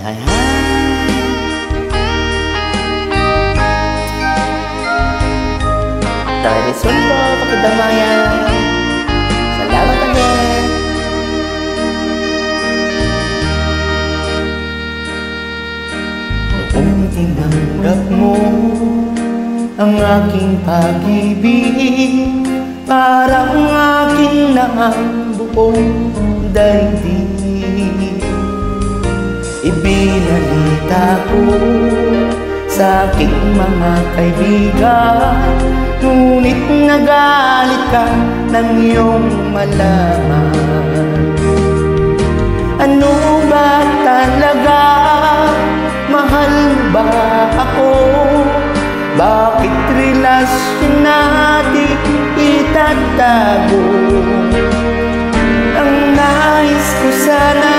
Hai hai. Tayo di sundo pakidamayan. Salamat again. Kung tinanggap mo ang aking pag-ibig, parang akin na ang buong daigdig. Ibinalita ko sa aking mga kaibigan, ngunit nagalit ka ng iyong malaman. Ano ba talaga? Mahal ba ako? Bakit relasyon natin itatago? Ang nais ko sana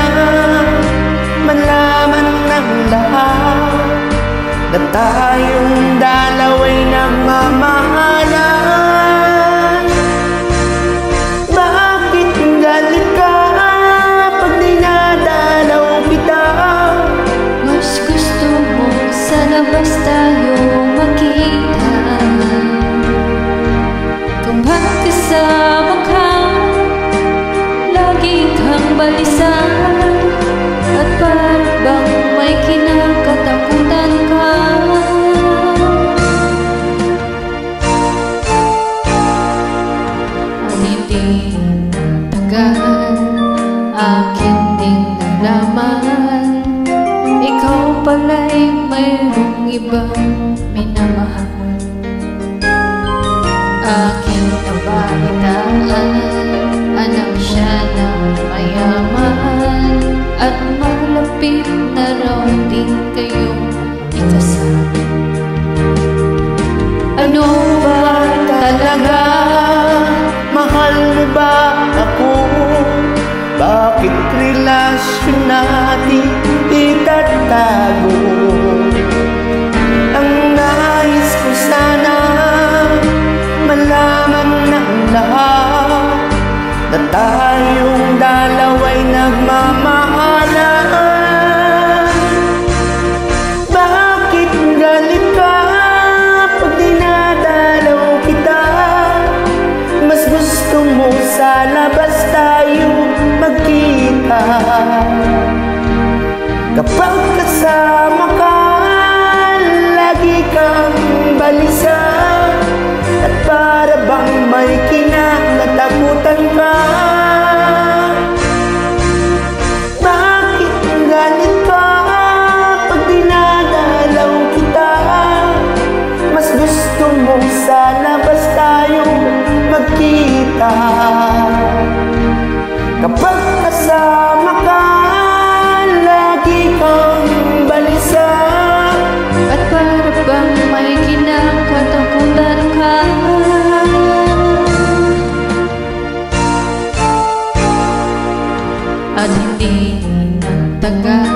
malaman ng lahat na tayong dalawa'y nagmamahalan. Bakit galit ka pag dinadalaw kita? Mas gusto mo sa labas tayo makita. Kung magkasama ka, lagi kang balisan, at parang bang may kinakatakutan ka. Hindi tagal, akin ding nalaman, ikaw pala'y mayroong ibang minamahal. Aking nabalitaan, anak siya ng mayaman, at malapit na raw din kayong ikasal. Ano ba talaga? Mahal mo ba ako? Bakit relasyon natin itatago? Ang nais ko sana malaman ng lahat na tayong dalawa'y nagmamahalan. Bakit galit ka pag dinadalaw kita? Mas gusto mo sa labas tayo magkita. Kapag kasama ka, lagi kang balisa, at para bang may kinakatakutan ka. Bakit galit ka pag dinadalaw kita? Mas gusto mo sa labas tayo magkita. Kapag kasama ka, lagi kang balisa, at para bang may kinakatakutan ka. At hindi nagtagal,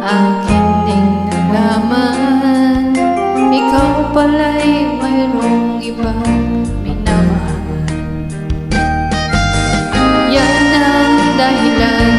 akin ding nalaman, ikaw pala'y mayroong ibang minamahal. Yan ang dahilan